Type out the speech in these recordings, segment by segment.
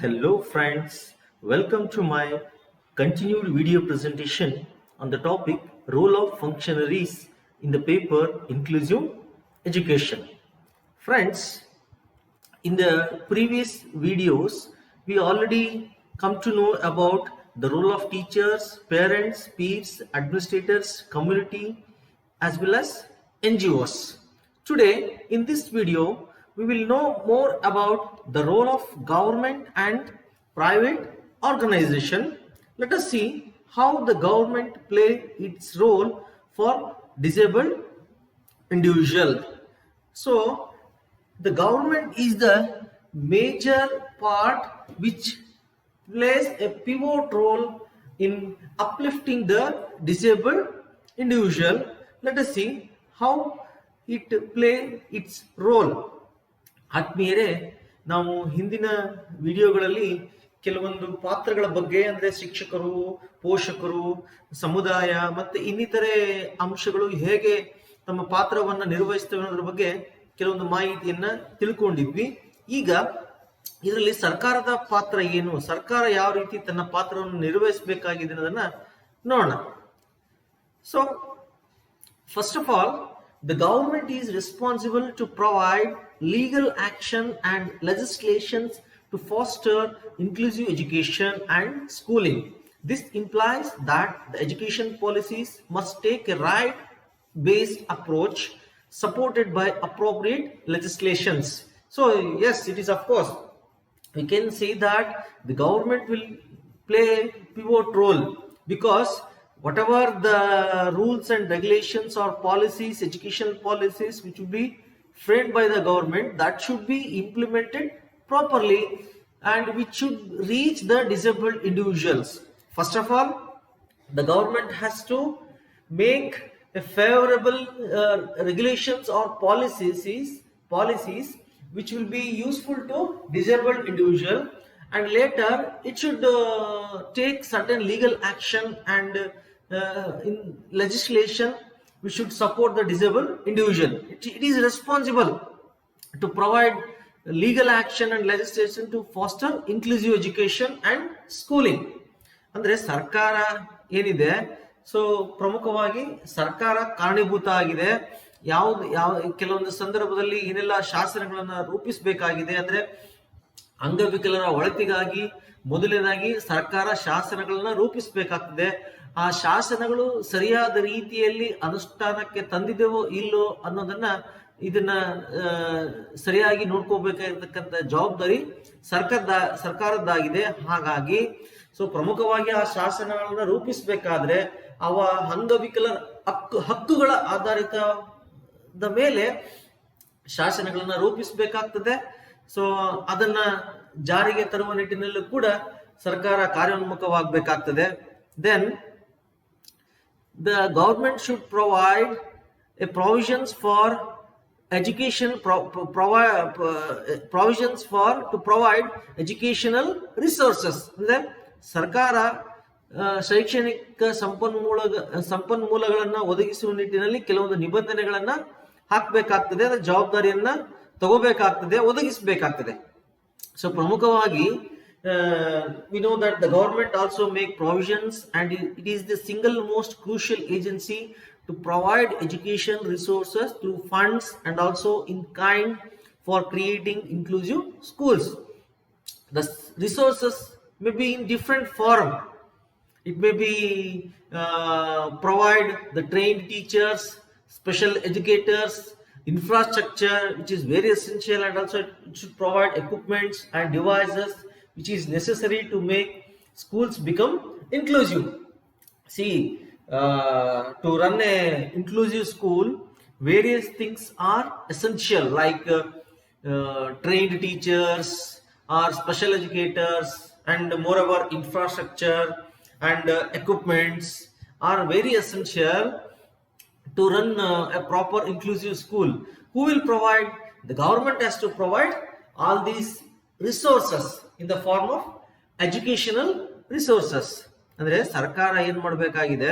Hello friends, welcome to my continued video presentation on the topic role of functionaries in the paper Inclusive Education. Friends, in the previous videos we already come to know about the role of teachers, parents, peers, administrators, community as well as NGOs. Today in this video we will know more about the role of government and private organization. Let us see how the government play its role for disabled individual. So the government is the major part which plays a pivot role in uplifting the disabled individual. Let us see how it play its role. ಆತ್ಮೀಯರೇ, ನಾವು ಹಿಂದಿನ ವಿಡಿಯೋಗಳಲ್ಲಿ ಕೆಲವೊಂದು ಪಾತ್ರಗಳ ಬಗ್ಗೆ ಅಂದ್ರೆ ಶಿಕ್ಷಕರು, ಪೋಷಕರು, ಸಮುದಾಯ ಮತ್ತೆ ಇನ್ನಿತರೆ ಅಂಶಗಳು ಹೇಗೆ ತಮ್ಮ ಪಾತ್ರವನ್ನ ನಿರ್ವಹಿಸ್ತವೆ ಅನ್ನೋದ್ರ ಬಗ್ಗೆ ಕೆಲವೊಂದು ಮಾಹಿತಿಯನ್ನ ತಿಳ್ಕೊಂಡಿದ್ವಿ. ಈಗ ಇದರಲ್ಲಿ ಸರ್ಕಾರದ ಪಾತ್ರ ಏನು, ಸರ್ಕಾರ ಯಾವ ರೀತಿ ತನ್ನ ಪಾತ್ರವನ್ನು ನಿರ್ವಹಿಸಬೇಕಾಗಿದೆ ಅನ್ನೋದನ್ನ ನೋಡೋಣ. So first of all, the government is responsible to provide legal action and legislations to foster inclusive education and schooling. This implies that the education policies must take a right-based approach supported by appropriate legislations. So yes, it is, of course, we can say that the government will play a pivot role because whatever the rules and regulations or policies, educational policies which will be framed by the government, that should be implemented properly and which should reach the disabled individuals. First of all, the government has to make a favorable regulations or policies which will be useful to disabled individual, and later it should take certain legal action and in legislation we should support the disabled individual. It is responsible to provide legal action and legislation to foster inclusive education and schooling. ಅಂದ್ರೆ ಸರ್ಕಾರ ಏನಿದೆ, so ಪ್ರಮುಖವಾಗಿ ಸರ್ಕಾರ ಕಾರಣೀಭೂತ ಆಗಿದೆ. ಯಾವ ಕೆಲವೊಂದು ಸಂದರ್ಭದಲ್ಲಿ ಏನೆಲ್ಲ ಶಾಸನಗಳನ್ನ ರೂಪಿಸಬೇಕಾಗಿದೆ ಅಂದ್ರೆ ಅಂಗವಿಕಲರ ಒಳಿತಿಗಾಗಿ ಮೊದಲನೇದಾಗಿ ಸರ್ಕಾರ ಶಾಸನಗಳನ್ನ ರೂಪಿಸಬೇಕಾಗ್ತದೆ. ಆ ಶಾಸನಗಳು ಸರಿಯಾದ ರೀತಿಯಲ್ಲಿ ಅನುಷ್ಠಾನಕ್ಕೆ ತಂದಿದೆವೋ ಇಲ್ಲೋ ಅನ್ನೋದನ್ನ ಇದನ್ನ ಸರಿಯಾಗಿ ನೋಡ್ಕೋಬೇಕಾಗಿರ್ತಕ್ಕಂಥ ಜವಾಬ್ದಾರಿ ಸರ್ಕಾರದ್ದಾಗಿದೆ. ಹಾಗಾಗಿ ಸೊ ಪ್ರಮುಖವಾಗಿ ಆ ಶಾಸನಗಳನ್ನ ರೂಪಿಸಬೇಕಾದ್ರೆ ಅವ ಅಂಗವಿಕಲರ ಹಕ್ಕುಗಳ ಆಧಾರಿತದ ಮೇಲೆ ಶಾಸನಗಳನ್ನ ರೂಪಿಸಬೇಕಾಗ್ತದೆ. ಸೊ ಅದನ್ನ ಜಾರಿಗೆ ತರುವ ನಿಟ್ಟಿನಲ್ಲೂ ಕೂಡ ಸರ್ಕಾರ ಕಾರ್ಯೋನ್ಮುಖವಾಗಬೇಕಾಗ್ತದೆ. Then the government should provide a provisions for education, provisions for to provide educational resources. ಅಂದ್ರೆ ಸರ್ಕಾರ ಶೈಕ್ಷಣಿಕ ಸಂಪನ್ಮೂಲಗಳನ್ನ ಒದಗಿಸುವ ನಿಟ್ಟಿನಲ್ಲಿ ಕೆಲವೊಂದು ನಿಬಂಧನೆಗಳನ್ನ ಹಾಕಬೇಕಾಗ್ತದೆ, ಅದರ ಜವಾಬ್ದಾರಿಯನ್ನ ತಗೋಬೇಕಾಗ್ತದೆ, ಒದಗಿಸಬೇಕಾಗ್ತದೆ. ಸೊ ಪ್ರಮುಖವಾಗಿ we know that the government also make provisions and it is the single most crucial agency to provide education resources through funds and also in kind for creating inclusive schools. The resources may be in different form. It may be provide the trained teachers, special educators, infrastructure which is very essential, and also it should provide equipments and devices which is necessary to make schools become inclusive. See, to run a inclusive school, various things are essential like trained teachers or special educators, and moreover infrastructure and equipments are very essential to run a proper inclusive school. Who will provide? The government has to provide all these resources in the form of educational resources. ಅಂದ್ರೆ ಸರ್ಕಾರ ಏನ್ ಮಾಡಬೇಕಾಗಿದೆ,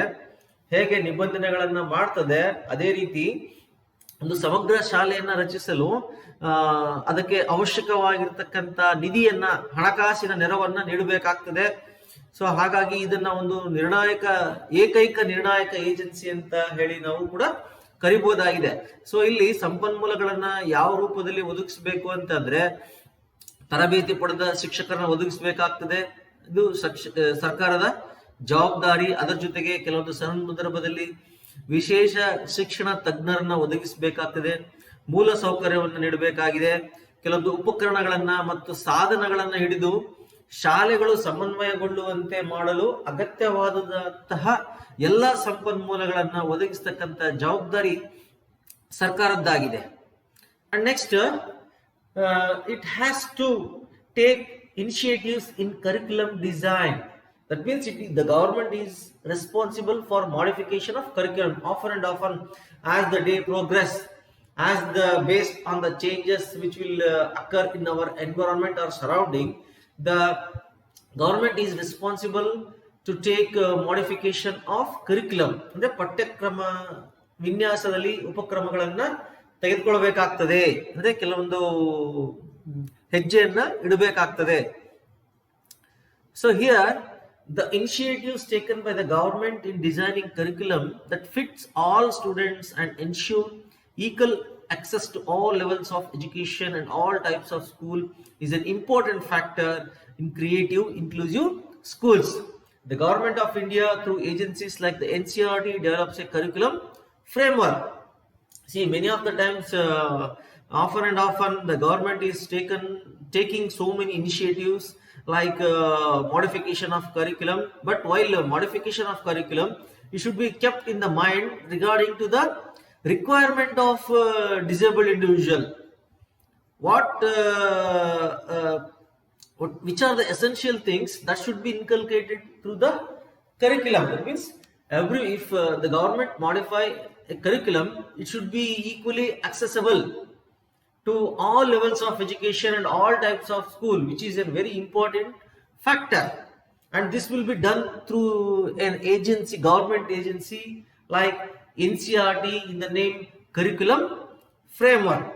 ಹೇಗೆ ನಿಬಂಧನೆಗಳನ್ನ ಮಾಡ್ತದೆ ಅದೇ ರೀತಿ ಒಂದು ಸಮಗ್ರ ಶಾಲೆಯನ್ನ ರಚಿಸಲು ಅದಕ್ಕೆ ಅವಶ್ಯಕವಾಗಿರ್ತಕ್ಕಂಥ ನಿಧಿಯನ್ನ, ಹಣಕಾಸಿನ ನೆರವನ್ನ ನೀಡಬೇಕಾಗ್ತದೆ. ಸೊ ಹಾಗಾಗಿ ಇದನ್ನ ಒಂದು ಏಕೈಕ ನಿರ್ಣಾಯಕ ಏಜೆನ್ಸಿ ಅಂತ ಹೇಳಿ ನಾವು ಕೂಡ ಕರಿಬಹುದಾಗಿದೆ. ಸೊ ಇಲ್ಲಿ ಸಂಪನ್ಮೂಲಗಳನ್ನ ಯಾವ ರೂಪದಲ್ಲಿ ಒದಗಿಸಬೇಕು ಅಂತಂದ್ರೆ, ತರಬೇತಿ ಪಡೆದ ಶಿಕ್ಷಕರನ್ನ ಒದಗಿಸಬೇಕಾಗ್ತದೆ. ಇದು ಸರ್ಕಾರದ ಜವಾಬ್ದಾರಿ. ಅದರ ಜೊತೆಗೆ ಕೆಲವೊಂದು ಸಂದರ್ಭದಲ್ಲಿ ವಿಶೇಷ ಶಿಕ್ಷಣ ತಜ್ಞರನ್ನ ಒದಗಿಸಬೇಕಾಗ್ತದೆ. ಮೂಲ ಸೌಕರ್ಯವನ್ನು ನೀಡಬೇಕಾಗಿದೆ. ಕೆಲವೊಂದು ಉಪಕರಣಗಳನ್ನ ಮತ್ತು ಸಾಧನಗಳನ್ನ ಹಿಡಿದು ಶಾಲೆಗಳು ಸಮನ್ವಯಗೊಳ್ಳುವಂತೆ ಮಾಡಲು ಅಗತ್ಯವಾದಂತಹ ಎಲ್ಲ ಸಂಪನ್ಮೂಲಗಳನ್ನ ಒದಗಿಸತಕ್ಕಂತ ಜವಾಬ್ದಾರಿ ಸರ್ಕಾರದ್ದಾಗಿದೆ. And next, it has to take initiatives in curriculum design. That means the government is responsible for modification of curriculum often and often as the day progress, based on the changes which will occur in our environment or surrounding. The government is responsible to take modification of curriculum. ಅಂದ್ರೆ ಪಠ್ಯಕ್ರಮ ವಿನ್ಯಾಸದಲ್ಲಿ ಉಪಕ್ರಮಗಳನ್ನ ತೆಗೆದುಕೊಳ್ಳಬೇಕಾಗ್ತದೆ. ಅಂದ್ರೆ ಕೆಲವೊಂದು ಹೆಜ್ಜೆಯನ್ನ ಇಡಬೇಕಾಗ್ತದೆ. So here the initiatives taken by the government in designing curriculum that fits all students and ensure equal access to all levels of education and all types of school is an important factor in creative inclusive schools. The government of India through agencies like the NCERT develops a curriculum framework. See, many of the times often and often the government is taking so many initiatives like modification of curriculum, but while modification of curriculum, it should be kept in the mind regarding to the requirement of disabled individual. Which are the essential things that should be inculcated through the curriculum. That means if the government modify a curriculum, it should be equally accessible to all levels of education and all types of school, which is a very important factor. And this will be done through an agency, government agency like NCERT, in the name curriculum framework.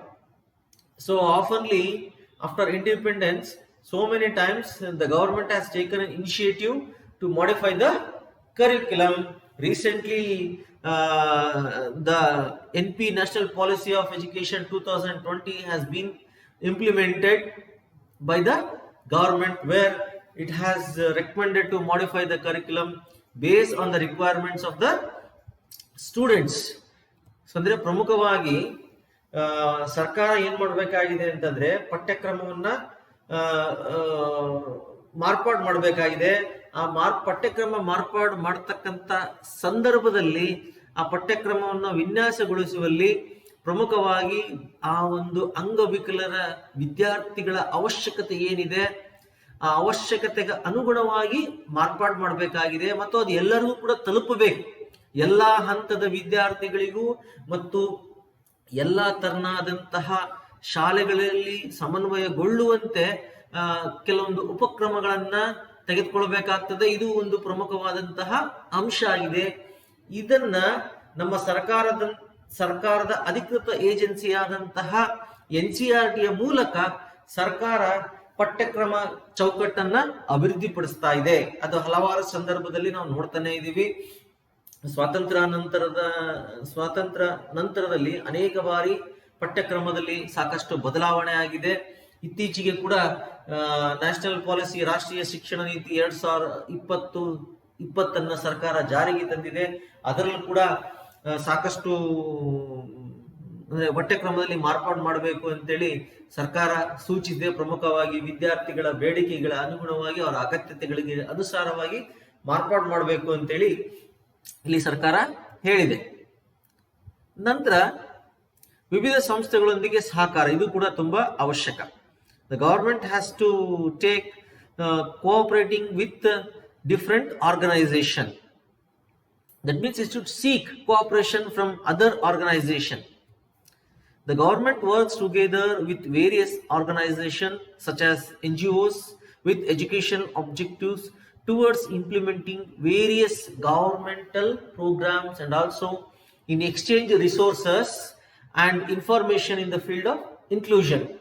So oftenly after independence, so many times the government has taken an initiative to modify the curriculum. Recently the NP National Policy of Education 2020 has been implemented by the government, where it has recommended to modify the curriculum based on the requirements of the students. So ಅಂದ್ರೆ ಪ್ರಮುಖವಾಗಿ ಸರ್ಕಾರ ಏನ್ ಮಾಡಬೇಕಾಗಿದೆ ಅಂತಂದ್ರೆ, ಪಠ್ಯಕ್ರಮವನ್ನ ಮಾರ್ಪಾಡು ಮಾಡಬೇಕಾಗಿದೆ. ಆ ಪಠ್ಯಕ್ರಮ ಮಾರ್ಪಾಡು ಮಾಡತಕ್ಕಂತ ಸಂದರ್ಭದಲ್ಲಿ ಆ ಪಠ್ಯಕ್ರಮವನ್ನು ವಿನ್ಯಾಸಗೊಳಿಸುವಲ್ಲಿ ಪ್ರಮುಖವಾಗಿ ಆ ಒಂದು ಅಂಗವಿಕಲರ ವಿದ್ಯಾರ್ಥಿಗಳ ಅವಶ್ಯಕತೆ ಏನಿದೆ, ಆ ಅವಶ್ಯಕತೆಗೆ ಅನುಗುಣವಾಗಿ ಮಾರ್ಪಾಡು ಮಾಡಬೇಕಾಗಿದೆ. ಮತ್ತು ಅದು ಎಲ್ಲರಿಗೂ ಕೂಡ ತಲುಪಬೇಕು, ಎಲ್ಲಾ ಹಂತದ ವಿದ್ಯಾರ್ಥಿಗಳಿಗೂ ಮತ್ತು ಎಲ್ಲಾ ತರನಾದಂತಹ ಶಾಲೆಗಳಲ್ಲಿ ಸಮನ್ವಯಗೊಳ್ಳುವಂತೆ ಕೆಲವೊಂದ ಉಪಕ್ರಮಗಳನ್ನ ತೆಗೆದುಕೊಳ್ಳಬೇಕಾಗ್ತದೆ. ಇದು ಒಂದು ಪ್ರಮುಖವಾದಂತಹ ಅಂಶ ಆಗಿದೆ. ಇದನ್ನ ನಮ್ಮ ಸರ್ಕಾರದ ಅಧಿಕೃತ ಏಜೆನ್ಸಿಯಾದಂತಹ NCERT ಮೂಲಕ ಸರ್ಕಾರ ಪಠ್ಯಕ್ರಮ ಚೌಕಟ್ಟನ್ನ ಅಭಿವೃದ್ಧಿಪಡಿಸ್ತಾ ಇದೆ. ಅದು ಹಲವಾರು ಸಂದರ್ಭದಲ್ಲಿ ನಾವು ನೋಡ್ತಾನೆ ಇದ್ದೀವಿ. ಸ್ವಾತಂತ್ರ್ಯ ನಂತರದಲ್ಲಿ ಅನೇಕ ಬಾರಿ ಪಠ್ಯಕ್ರಮದಲ್ಲಿ ಸಾಕಷ್ಟು ಬದಲಾವಣೆ ಆಗಿದೆ. ಇತ್ತೀಚೆಗೆ ಕೂಡ ನ್ಯಾಷನಲ್ ಪಾಲಿಸಿ, ರಾಷ್ಟ್ರೀಯ ಶಿಕ್ಷಣ ನೀತಿ 2020 ಸರ್ಕಾರ ಜಾರಿಗೆ ತಂದಿದೆ. ಅದರಲ್ಲೂ ಕೂಡ ಸಾಕಷ್ಟು ಪಠ್ಯಕ್ರಮದಲ್ಲಿ ಮಾರ್ಪಾಡು ಮಾಡಬೇಕು ಅಂತೇಳಿ ಸರ್ಕಾರ ಸೂಚಿಸಿದೆ. ಪ್ರಮುಖವಾಗಿ ವಿದ್ಯಾರ್ಥಿಗಳ ಬೇಡಿಕೆಗಳ ಅನುಗುಣವಾಗಿ, ಅವರ ಅಗತ್ಯತೆಗಳಿಗೆ ಅನುಸಾರವಾಗಿ ಮಾರ್ಪಾಡು ಮಾಡಬೇಕು ಅಂತೇಳಿ ಇಲ್ಲಿ ಸರ್ಕಾರ ಹೇಳಿದೆ. ನಂತರ ವಿವಿಧ ಸಂಸ್ಥೆಗಳೊಂದಿಗೆ ಸಹಕಾರ, ಇದು ಕೂಡ ತುಂಬಾ ಅವಶ್ಯಕ. The government has to take cooperating with different organizations. That means it should seek cooperation from other organizations. The government works together with various organizations such as NGOs with education objectives towards implementing various governmental programs, and also in exchange resources and information in the field of inclusion.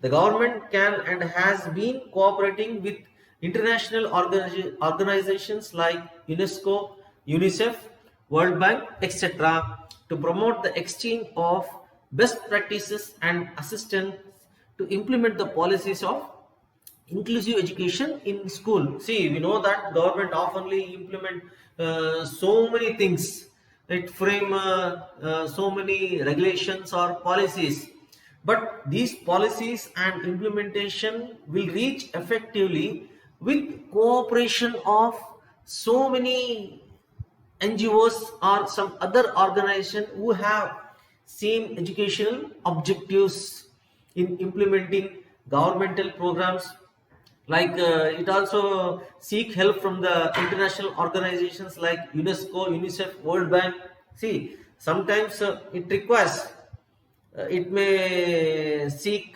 The government can and has been cooperating with international organizations like UNESCO, UNICEF, World Bank, etc. to promote the exchange of best practices and assistance to implement the policies of inclusive education in school. See, we know that government oftenly implement so many things. It frame so many regulations or policies, but these policies and implementation will reach effectively with cooperation of so many NGOs or some other organization who have same educational objectives in implementing governmental programs. Like it also seek help from the international organizations like UNESCO, UNICEF, World Bank. See, sometimes it requires, it may seek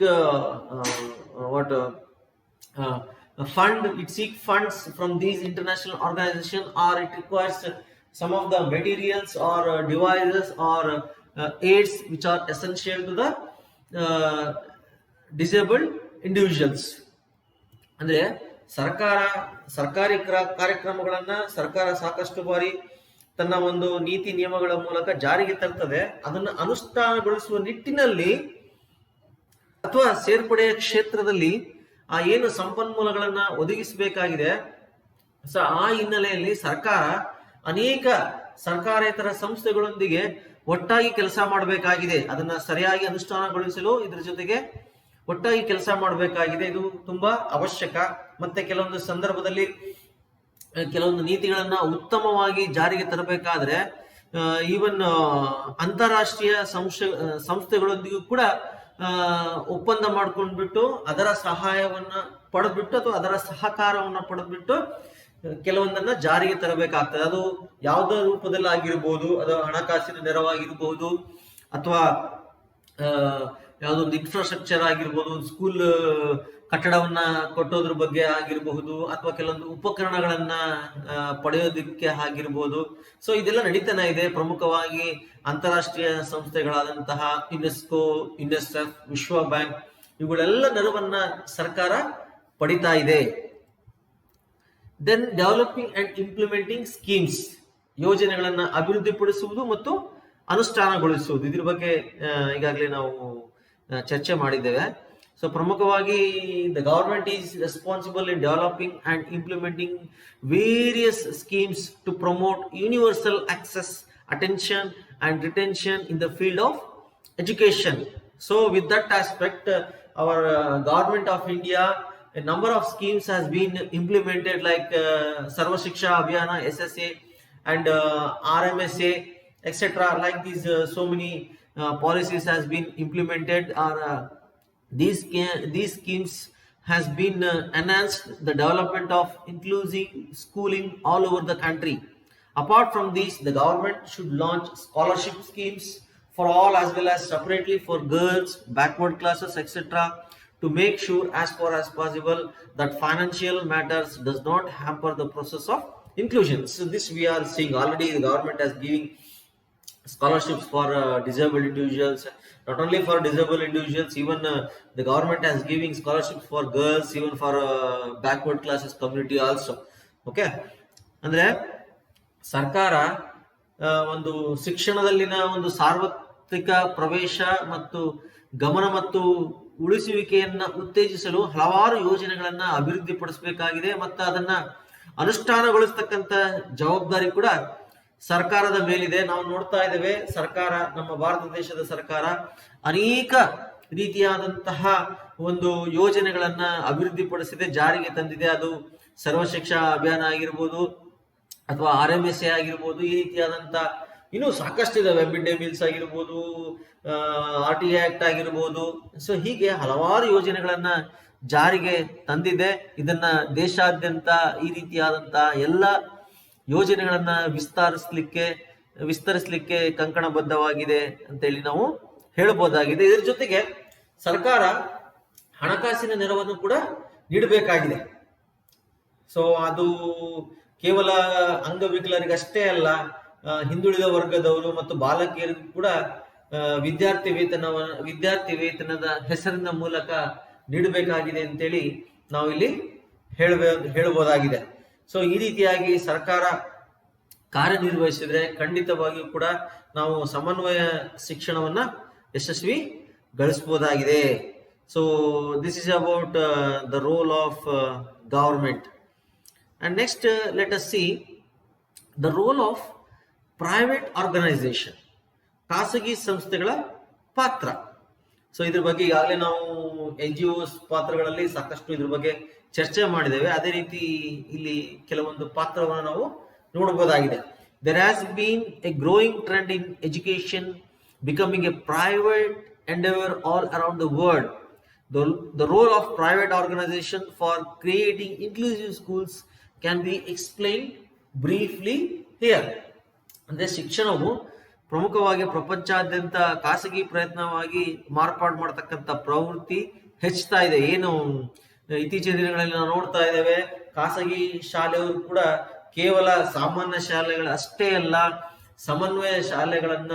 what a fund, it seek funds from these international organizations, or it requires some of the materials or devices or aids which are essential to the disabled individuals. ಅಂದ್ರೆ ಸರ್ಕಾರಿ ಕಾರ್ಯಕ್ರಮಗಳನ್ನ ಸರ್ಕಾರ ಸಾಕಷ್ಟು ಬಾರಿ ತನ್ನ ಒಂದು ನೀತಿ ನಿಯಮಗಳ ಮೂಲಕ ಜಾರಿಗೆ ತರ್ತದೆ. ಅದನ್ನು ಅನುಷ್ಠಾನಗೊಳಿಸುವ ನಿಟ್ಟಿನಲ್ಲಿ ಅಥವಾ ಸೇರ್ಪಡೆಯ ಕ್ಷೇತ್ರದಲ್ಲಿ ಆ ಏನು ಸಂಪನ್ಮೂಲಗಳನ್ನ ಒದಗಿಸಬೇಕಾಗಿದೆ, ಆ ಹಿನ್ನೆಲೆಯಲ್ಲಿ ಸರ್ಕಾರ ಅನೇಕ ಸರ್ಕಾರೇತರ ಸಂಸ್ಥೆಗಳೊಂದಿಗೆ ಒಟ್ಟಾಗಿ ಕೆಲಸ ಮಾಡಬೇಕಾಗಿದೆ. ಅದನ್ನ ಸರಿಯಾಗಿ ಅನುಷ್ಠಾನಗೊಳಿಸಲು ಇದರ ಜೊತೆಗೆ ಒಟ್ಟಾಗಿ ಕೆಲಸ ಮಾಡಬೇಕಾಗಿದೆ. ಇದು ತುಂಬಾ ಅವಶ್ಯಕ. ಮತ್ತೆ ಕೆಲವೊಂದು ಸಂದರ್ಭದಲ್ಲಿ ಕೆಲವೊಂದು ನೀತಿಗಳನ್ನ ಉತ್ತಮವಾಗಿ ಜಾರಿಗೆ ತರಬೇಕಾದ್ರೆ ಈವನ್ ಅಂತಾರಾಷ್ಟ್ರೀಯ ಸಂಸ್ಥೆಗಳೊಂದಿಗೂ ಕೂಡ ಒಪ್ಪಂದ ಮಾಡ್ಕೊಂಡ್ಬಿಟ್ಟು ಅದರ ಸಹಾಯವನ್ನ ಪಡೆದ್ಬಿಟ್ಟು ಅಥವಾ ಅದರ ಸಹಕಾರವನ್ನ ಪಡೆದ್ಬಿಟ್ಟು ಕೆಲವೊಂದನ್ನ ಜಾರಿಗೆ ತರಬೇಕಾಗ್ತದೆ. ಅದು ಯಾವುದೇ ರೂಪದಲ್ಲಿ ಆಗಿರ್ಬೋದು, ಅದು ಹಣಕಾಸಿನ ನೆರವಾಗಿರ್ಬೋದು, ಅಥವಾ ಯಾವುದೊಂದು ಇನ್ಫ್ರಾಸ್ಟ್ರಕ್ಚರ್ ಆಗಿರ್ಬೋದು, ಸ್ಕೂಲ್ ಕಟ್ಟಡವನ್ನ ಕಟ್ಟೋದ್ರ ಬಗ್ಗೆ ಆಗಿರಬಹುದು, ಅಥವಾ ಕೆಲವೊಂದು ಉಪಕರಣಗಳನ್ನ ಪಡೆಯೋದಕ್ಕೆ ಆಗಿರ್ಬೋದು. ಸೊ ಇದೆಲ್ಲ ನಡೀತಾನೆ ಇದೆ. ಪ್ರಮುಖವಾಗಿ ಅಂತಾರಾಷ್ಟ್ರೀಯ ಸಂಸ್ಥೆಗಳಾದಂತಹ ಯುನೆಸ್ಕೋ, ಯುನಿಸೆಫ್, ವಿಶ್ವ ಬ್ಯಾಂಕ್, ಇವುಗಳೆಲ್ಲ ನೆರವನ್ನ ಸರ್ಕಾರ ಪಡಿತಾ ಇದೆ. Then developing and implementing schemes, ಯೋಜನೆಗಳನ್ನ ಅಭಿವೃದ್ಧಿಪಡಿಸುವುದು ಮತ್ತು ಅನುಷ್ಠಾನಗೊಳಿಸುವುದು. ಇದ್ರ ಬಗ್ಗೆ ಈಗಾಗಲೇ ನಾವು ಚರ್ಚೆ ಮಾಡಿದ್ದೇವೆ. ಸೊ ಪ್ರಮುಖವಾಗಿ the government is responsible in developing and implementing various schemes to promote universal access, attention and retention in the field of education. So with that aspect, our government of India, a number of schemes has been implemented, like Sarva Shiksha Abhiyana, SSA, and RMSA, etc. Like these so many policies has been implemented, or these schemes has been enhanced the development of inclusive schooling all over the country. Apart from these, the government should launch scholarship schemes for all, as well as separately for girls, backward classes, etc., to make sure as far as possible that financial matters does not hamper the process of inclusion. So this we are seeing already. The government is giving scholarships for disabled individuals. Not only for disabled individuals, even the government is giving scholarships for girls, even for backward classes community also. Okay, ಅಂದ್ರೆ ಸರ್ಕಾರ ಒಂದು ಶಿಕ್ಷಣದಲ್ಲಿನ ಒಂದು ಸಾರ್ವತ್ರಿಕ ಪ್ರವೇಶ ಮತ್ತು ಗಮನ ಮತ್ತು ಉಳಿಸುವಿಕೆಯನ್ನ ಉತ್ತೇಜಿಸಲು ಹಲವಾರು ಯೋಜನೆಗಳನ್ನ ಅಭಿವೃದ್ಧಿಪಡಿಸಬೇಕಾಗಿದೆ. ಮತ್ತು ಅದನ್ನ ಅನುಷ್ಠಾನಗೊಳಿಸ್ತಕ್ಕಂಥ ಜವಾಬ್ದಾರಿ ಕೂಡ ಸರ್ಕಾರದ ಮೇಲಿದೆ. ನಾವು ನೋಡ್ತಾ ಇದ್ದೇವೆ, ಸರ್ಕಾರ, ನಮ್ಮ ಭಾರತ ದೇಶದ ಸರ್ಕಾರ ಅನೇಕ ರೀತಿಯಾದಂತಹ ಒಂದು ಯೋಜನೆಗಳನ್ನ ಅಭಿವೃದ್ಧಿಪಡಿಸಿದೆ, ಜಾರಿಗೆ ತಂದಿದೆ. ಅದು ಸರ್ವ ಶಿಕ್ಷಾ ಅಭಿಯಾನ ಆಗಿರ್ಬೋದು, ಅಥವಾ RMSA ಆಗಿರ್ಬೋದು, ಈ ರೀತಿಯಾದಂತ ಇನ್ನೂ ಸಾಕಷ್ಟು ಇದಾವೆ. ಮಿಡ್ ಡೇ ಮೀಲ್ಸ್ ಆಗಿರ್ಬೋದು, RTI ಆಕ್ಟ್ ಆಗಿರ್ಬೋದು. ಸೊ ಹೀಗೆ ಹಲವಾರು ಯೋಜನೆಗಳನ್ನ ಜಾರಿಗೆ ತಂದಿದೆ. ಇದನ್ನ ದೇಶಾದ್ಯಂತ ಈ ರೀತಿಯಾದಂತ ಎಲ್ಲ ಯೋಜನೆಗಳನ್ನ ವಿಸ್ತರಿಸಲಿಕ್ಕೆ ಕಂಕಣಬದ್ಧವಾಗಿದೆ ಅಂತೇಳಿ ನಾವು ಹೇಳಬಹುದಾಗಿದೆ. ಇದರ ಜೊತೆಗೆ ಸರ್ಕಾರ ಹಣಕಾಸಿನ ನೆರವನ್ನು ಕೂಡ ನೀಡಬೇಕಾಗಿದೆ. ಸೊ ಅದು ಕೇವಲ ಅಂಗವಿಕಲರಿಗಷ್ಟೇ ಅಲ್ಲ, ಹಿಂದುಳಿದ ವರ್ಗದವರು ಮತ್ತು ಬಾಲಕಿಯರಿಗೂ ಕೂಡ ವಿದ್ಯಾರ್ಥಿ ವೇತನದ ಹೆಸರಿನ ಮೂಲಕ ನೀಡಬೇಕಾಗಿದೆ ಅಂತೇಳಿ ನಾವು ಇಲ್ಲಿ ಹೇಳಬಹುದಾಗಿದೆ. ಸೊ ಈ ರೀತಿಯಾಗಿ ಸರ್ಕಾರ ಕಾರ್ಯನಿರ್ವಹಿಸಿದ್ರೆ ಖಂಡಿತವಾಗಿಯೂ ಕೂಡ ನಾವು ಸಮನ್ವಯ ಶಿಕ್ಷಣವನ್ನ ಯಶಸ್ವಿಗೊಳಿಸಬಹುದಾಗಿದೆ. So this is about the role of government. And next let us see the role of private organisation, ಖಾಸಗಿ ಸಂಸ್ಥೆಗಳ ಪಾತ್ರ. ಸೊ ಇದ್ರ ಬಗ್ಗೆ ಈಗಾಗಲೇ ನಾವು NGOs ಪಾತ್ರಗಳಲ್ಲಿ ಸಾಕಷ್ಟು ಇದ್ರ ಬಗ್ಗೆ ಚರ್ಚೆ ಮಾಡಿದ್ದೇವೆ. ಅದೇ ರೀತಿ ಇಲ್ಲಿ ಕೆಲವೊಂದು ಪಾತ್ರವನ್ನು ನಾವು ನೋಡಬಹುದಾಗಿದೆ. There has been a growing trend in education becoming a private endeavor all around the world. The role of private organization for creating inclusive schools can be explained briefly here. ಅಂದ್ರೆ ಶಿಕ್ಷಣವು ಪ್ರಮುಖವಾಗಿ ಪ್ರಪಂಚಾದ್ಯಂತ ಖಾಸಗಿ ಪ್ರಯತ್ನವಾಗಿ ಮಾರ್ಪಾಡು ಮಾಡತಕ್ಕಂಥ ಪ್ರವೃತ್ತಿ ಹೆಚ್ಚುತ್ತಾ ಇದೆ. ಏನು ಇತ್ತೀಚಿನ ದಿನಗಳಲ್ಲಿ ನಾವು ನೋಡ್ತಾ ಇದ್ದೇವೆ, ಖಾಸಗಿ ಶಾಲೆಯವರು ಕೂಡ ಕೇವಲ ಸಾಮಾನ್ಯ ಶಾಲೆಗಳು ಅಷ್ಟೇ ಅಲ್ಲ, ಸಮನ್ವಯ ಶಾಲೆಗಳನ್ನ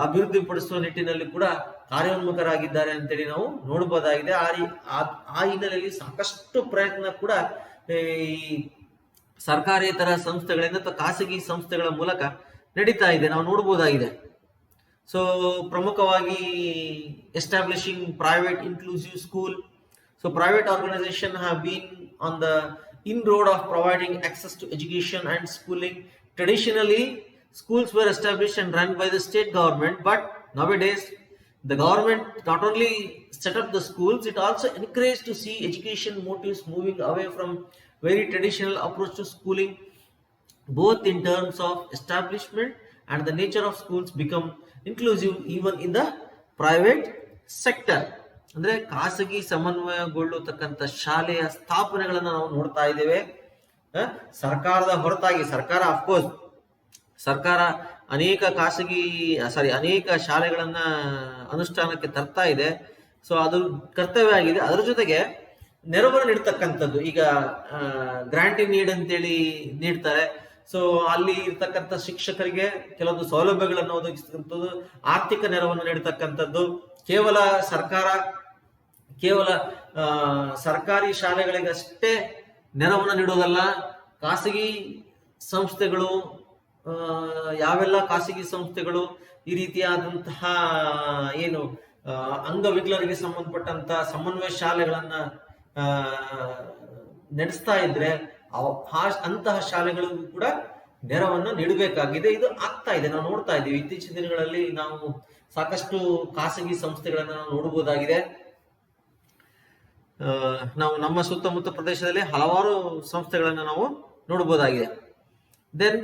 ಅಭಿವೃದ್ಧಿಪಡಿಸುವ ನಿಟ್ಟಿನಲ್ಲಿ ಕೂಡ ಕಾರ್ಯೋನ್ಮುಖರಾಗಿದ್ದಾರೆ ಅಂತೇಳಿ ನಾವು ನೋಡಬಹುದಾಗಿದೆ. ಆ ಹಿನ್ನೆಲೆಯಲ್ಲಿ ಸಾಕಷ್ಟು ಪ್ರಯತ್ನ ಕೂಡ ಈ ಸರ್ಕಾರೇತರ ಸಂಸ್ಥೆಗಳಿಂದ ಅಥವಾ ಖಾಸಗಿ ಸಂಸ್ಥೆಗಳ ಮೂಲಕ ನಡೀತಾ ಇದೆ, ನಾವು ನೋಡಬಹುದಾಗಿದೆ. ಸೊ ಪ್ರಮುಖವಾಗಿ establishing private inclusive school. So private organisation have been on the inroad of providing access to education and schooling. Traditionally, schools were established and run by the state government, but nowadays the government not only set up the schools, it also encouraged to see education motives moving away from very traditional approach to schooling, both in terms of establishment and the nature of schools become inclusive even in the private sector. ಅಂದ್ರೆ ಖಾಸಗಿ ಸಮನ್ವಯಗೊಳ್ಳುತ್ತಕ್ಕಂಥ ಶಾಲೆಯ ಸ್ಥಾಪನೆಗಳನ್ನ ನಾವು ನೋಡ್ತಾ ಇದ್ದೇವೆ. ಸರ್ಕಾರದ ಹೊರತಾಗಿ ಸರ್ಕಾರ ಅನೇಕ ಶಾಲೆಗಳನ್ನ ಅನುಷ್ಠಾನಕ್ಕೆ ತರ್ತಾ ಇದೆ. ಸೊ ಅದು ಕರ್ತವ್ಯ ಆಗಿದೆ. ಅದರ ಜೊತೆಗೆ ನೆರವನ್ನು ನೀಡ್ತಕ್ಕಂಥದ್ದು, ಈಗ ಗ್ರಾಂಟ್ ಇನ್ ನೀಡ್ ಅಂತೇಳಿ ನೀಡ್ತಾರೆ. ಸೊ ಅಲ್ಲಿ ಇರ್ತಕ್ಕಂಥ ಶಿಕ್ಷಕರಿಗೆ ಕೆಲವೊಂದು ಸೌಲಭ್ಯಗಳನ್ನು ಒದಗಿಸ್ತಕ್ಕಂಥದ್ದು, ಆರ್ಥಿಕ ನೆರವನ್ನು ನೀಡತಕ್ಕಂಥದ್ದು. ಕೇವಲ ಸರ್ಕಾರಿ ಶಾಲೆಗಳಿಗಷ್ಟೇ ನೆರವನ್ನು ನೀಡೋದಲ್ಲ, ಖಾಸಗಿ ಸಂಸ್ಥೆಗಳು ಯಾವೆಲ್ಲ ಖಾಸಗಿ ಸಂಸ್ಥೆಗಳು ಈ ರೀತಿಯಾದಂತಹ ಏನು ಅಂಗವಿಕಲರಿಗೆ ಸಂಬಂಧಪಟ್ಟಂತ ಸಮನ್ವಯ ಶಾಲೆಗಳನ್ನ ನಡೆಸ್ತಾ ಇದ್ರೆ ಅಂತಹ ಶಾಲೆಗಳಿಗೂ ಕೂಡ ನೆರವನ್ನ ನೀಡಬೇಕಾಗಿದೆ. ಇದು ಆಗ್ತಾ ಇದೆ, ನಾವು ನೋಡ್ತಾ ಇದ್ದೀವಿ. ಇತ್ತೀಚಿನ ದಿನಗಳಲ್ಲಿ ನಾವು ಸಾಕಷ್ಟು ಖಾಸಗಿ ಸಂಸ್ಥೆಗಳನ್ನ ನಾವು ನೋಡಬಹುದಾಗಿದೆ. ನಾವು ನಮ್ಮ ಸುತ್ತಮುತ್ತ ಪ್ರದೇಶದಲ್ಲಿ ಹಲವಾರು ಸಂಸ್ಥೆಗಳನ್ನ ನಾವು ನೋಡಬಹುದಾಗಿದೆ. Then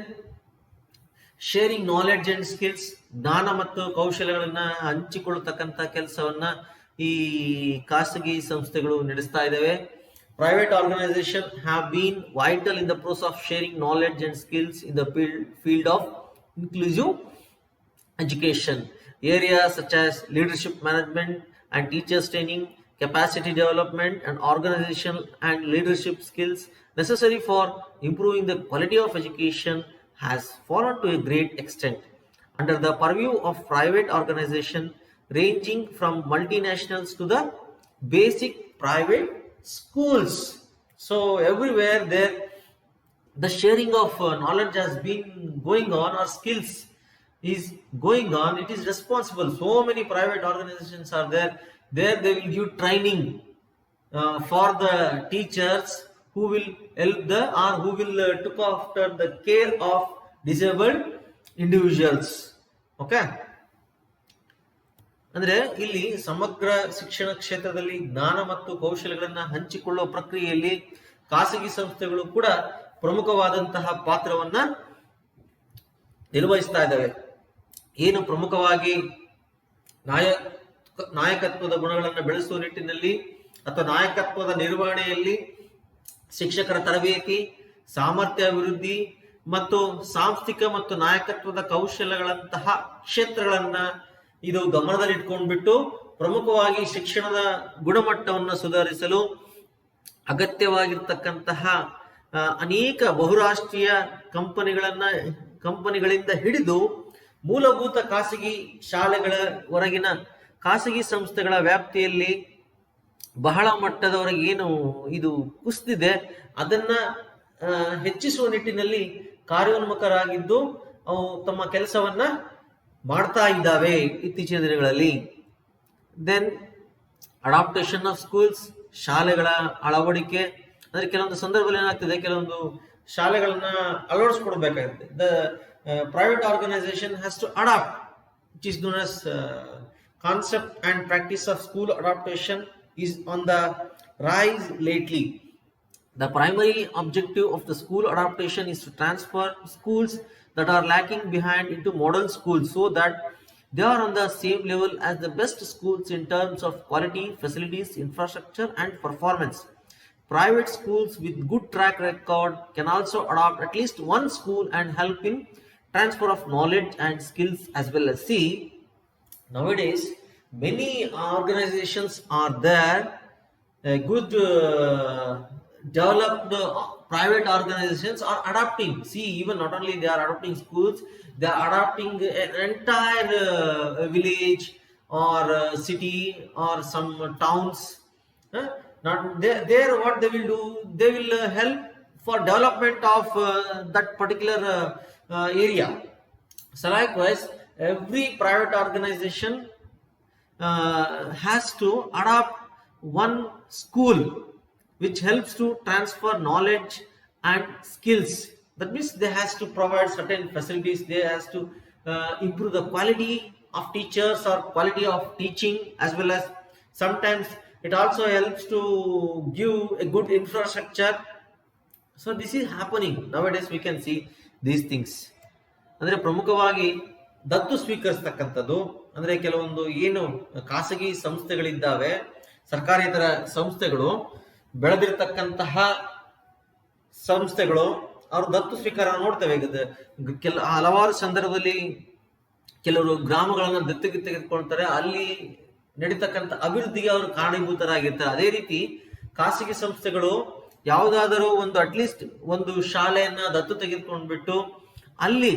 sharing knowledge and skills, ಜ್ಞಾನ ಮತ್ತು ಕೌಶಲ್ಯಗಳನ್ನ ಹಂಚಿಕೊಳ್ಳತಕ್ಕಂತ ಕೆಲಸವನ್ನ ಈ ಖಾಸಗಿ ಸಂಸ್ಥೆಗಳು ನಡೆಸ್ತಾ ಇದ್ದಾವೆ. Private organizations have been vital in the process of sharing knowledge and skills in the field of inclusive education. Areas such as leadership management and teachers training, capacity development and organizational and leadership skills necessary for improving the quality of education has fallen to a great extent under the purview of private organizations ranging from multinationals to the basic private schools. So everywhere there the sharing of knowledge has been going on, or skills is going on. It is responsible. So many private organizations are there they will give training for the teachers who will help who will look after the care of disabled individuals. Okay, ಅಂದ್ರೆ ಇಲ್ಲಿ ಸಮಗ್ರ ಶಿಕ್ಷಣ ಕ್ಷೇತ್ರದಲ್ಲಿ ಜ್ಞಾನ ಮತ್ತು ಕೌಶಲ್ಯಗಳನ್ನ ಹಂಚಿಕೊಳ್ಳುವ ಪ್ರಕ್ರಿಯೆಯಲ್ಲಿ ಖಾಸಗಿ ಸಂಸ್ಥೆಗಳು ಕೂಡ ಪ್ರಮುಖವಾದಂತಹ ಪಾತ್ರವನ್ನ ನಿರ್ವಹಿಸ್ತಾ ಇದ್ದಾವೆ. ಏನು ಪ್ರಮುಖವಾಗಿ ನಾಯಕತ್ವದ ಗುಣಗಳನ್ನು ಬೆಳೆಸುವ ನಿಟ್ಟಿನಲ್ಲಿ ಅಥವಾ ನಾಯಕತ್ವದ ನಿರ್ವಹಣೆಯಲ್ಲಿ ಶಿಕ್ಷಕರ ತರಬೇತಿ, ಸಾಮರ್ಥ್ಯ ಅಭಿವೃದ್ಧಿ ಮತ್ತು ಸಾಂಸ್ಥಿಕ ಮತ್ತು ನಾಯಕತ್ವದ ಕೌಶಲ್ಯಗಳಂತಹ ಕ್ಷೇತ್ರಗಳನ್ನ ಇದು ಗಮನದಲ್ಲಿಟ್ಕೊಂಡ್ಬಿಟ್ಟು ಪ್ರಮುಖವಾಗಿ ಶಿಕ್ಷಣದ ಗುಣಮಟ್ಟವನ್ನು ಸುಧಾರಿಸಲು ಅಗತ್ಯವಾಗಿರ್ತಕ್ಕಂತಹ ಅನೇಕ ಬಹುರಾಷ್ಟ್ರೀಯ ಕಂಪನಿಗಳಿಂದ ಹಿಡಿದು ಮೂಲಭೂತ ಖಾಸಗಿ ಶಾಲೆಗಳ ಹೊರಗಿನ ಖಾಸಗಿ ಸಂಸ್ಥೆಗಳ ವ್ಯಾಪ್ತಿಯಲ್ಲಿ ಬಹಳ ಮಟ್ಟದವರೆಗೆ ಏನು ಇದು ಕುಸಿದಿದೆ ಅದನ್ನ ಹೆಚ್ಚಿಸುವ ನಿಟ್ಟಿನಲ್ಲಿ ಕಾರ್ಯೋನ್ಮುಖರಾಗಿದ್ದು ಅವು ತಮ್ಮ ಕೆಲಸವನ್ನ ಮಾಡ್ತಾ ಇದ್ದಾವೆ ಇತ್ತೀಚಿನ ದಿನಗಳಲ್ಲಿ. ದೆನ್ ಅಡಾಪ್ಟೇಷನ್ ಆಫ್ ಸ್ಕೂಲ್ಸ್, ಶಾಲೆಗಳ ಅಳವಡಿಕೆ. ಅಂದ್ರೆ ಕೆಲವೊಂದು ಸಂದರ್ಭದಲ್ಲಿ ಏನಾಗ್ತದೆ, ಕೆಲವೊಂದು ಶಾಲೆಗಳನ್ನ ಅಳವಡಿಸ್ಕೊಡ್ಬೇಕಾಗುತ್ತೆ. The private organisation has to adapt, which is known as concept and practice of school adaptation is on the rise lately. The primary objective of the school adaptation is to transfer schools that are lacking behind into model schools so that they are on the same level as the best schools in terms of quality, facilities, infrastructure and performance. Private schools with good track record can also adopt at least one school and help in transfer of knowledge and skills as well as. See, nowadays many organizations are there, good developed private organizations are adopting. See, even not only they are adopting schools, they are adopting an entire village or city or some towns. Not there what they will do, they will help for development of that particular area. So likewise, every private organization has to adopt one school which helps to transfer knowledge and skills. That means they has to provide certain facilities, they has to improve the quality of teachers or quality of teaching, as well as sometimes it also helps to give a good infrastructure. So this is happening nowadays. We can see these things. ಅಂದ್ರೆ ಪ್ರಮುಖವಾಗಿ ದತ್ತು ಸ್ವೀಕರಿಸತಕ್ಕಂಥದ್ದು, ಅಂದ್ರೆ ಕೆಲವೊಂದು ಏನು ಖಾಸಗಿ ಸಂಸ್ಥೆಗಳಿದ್ದಾವೆ, ಸರ್ಕಾರೇತರ ಸಂಸ್ಥೆಗಳು, ಬೆಳೆದಿರ್ತಕ್ಕಂತಹ ಸಂಸ್ಥೆಗಳು, ಅವ್ರ ದತ್ತು ಸ್ವೀಕಾರ ನೋಡ್ತೇವೆ. ಹಲವಾರು ಸಂದರ್ಭದಲ್ಲಿ ಕೆಲವರು ಗ್ರಾಮಗಳನ್ನ ದತ್ತಿಗೆ ತೆಗೆದುಕೊಳ್ತಾರೆ, ಅಲ್ಲಿ ನಡೀತಕ್ಕಂಥ ಅಭಿವೃದ್ಧಿಗೆ ಅವರು ಕಾರಣೀಭೂತರಾಗಿರ್ತಾರೆ. ಅದೇ ರೀತಿ ಖಾಸಗಿ ಸಂಸ್ಥೆಗಳು ಯಾವುದಾದರೂ ಒಂದು ಅಟ್ಲೀಸ್ಟ್ ಒಂದು ಶಾಲೆಯನ್ನ ದತ್ತು ತೆಗೆದುಕೊಂಡ್ಬಿಟ್ಟು ಅಲ್ಲಿ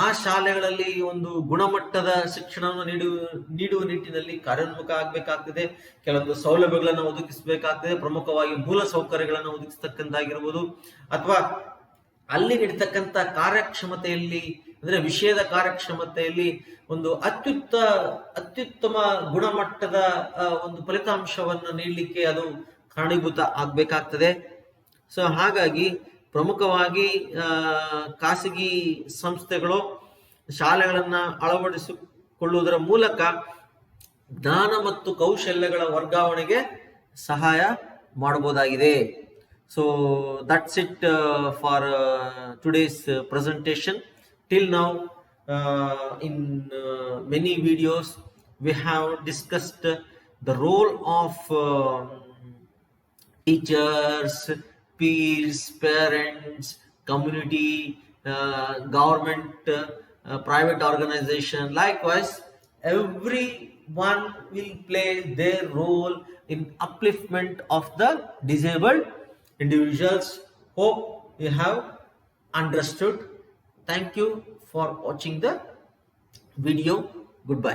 ಆ ಶಾಲೆಗಳಲ್ಲಿ ಒಂದು ಗುಣಮಟ್ಟದ ಶಿಕ್ಷಣವನ್ನು ನೀಡುವ ನಿಟ್ಟಿನಲ್ಲಿ ಕಾರ್ಯೋನ್ಮುಖ ಆಗ್ಬೇಕಾಗ್ತದೆ. ಕೆಲವೊಂದು ಸೌಲಭ್ಯಗಳನ್ನು ಒದಗಿಸಬೇಕಾಗ್ತದೆ, ಪ್ರಮುಖವಾಗಿ ಮೂಲ ಸೌಕರ್ಯಗಳನ್ನು ಒದಗಿಸ್ತಕ್ಕಂತಾಗಿರ್ಬೋದು, ಅಥವಾ ಅಲ್ಲಿ ನಡೀತಕ್ಕಂಥ ಕಾರ್ಯಕ್ಷಮತೆಯಲ್ಲಿ, ಅಂದ್ರೆ ವಿಷಯದ ಕಾರ್ಯಕ್ಷಮತೆಯಲ್ಲಿ ಒಂದು ಅತ್ಯುತ್ತಮ ಗುಣಮಟ್ಟದ ಒಂದು ಫಲಿತಾಂಶವನ್ನು ನೀಡಲಿಕ್ಕೆ ಅದು ಕಾರಣೀಭೂತ ಆಗ್ಬೇಕಾಗ್ತದೆ. ಸೊ ಹಾಗಾಗಿ ಪ್ರಮುಖವಾಗಿ ಖಾಸಗಿ ಸಂಸ್ಥೆಗಳು ಶಾಲೆಗಳನ್ನ ಅಳವಡಿಸಿಕೊಳ್ಳುವುದರ ಮೂಲಕ ಜ್ಞಾನ ಮತ್ತು ಕೌಶಲ್ಯಗಳ ವರ್ಗಾವಣೆಗೆ ಸಹಾಯ ಮಾಡಬಹುದಾಗಿದೆ. So that's it for today's presentation. Till now in many videos we have discussed the role of teachers, peers, parents, community, government, private organization. Likewise, everyone will play their role in upliftment of the disabled individuals. Hope you have understood. Thank you for watching the video. Goodbye.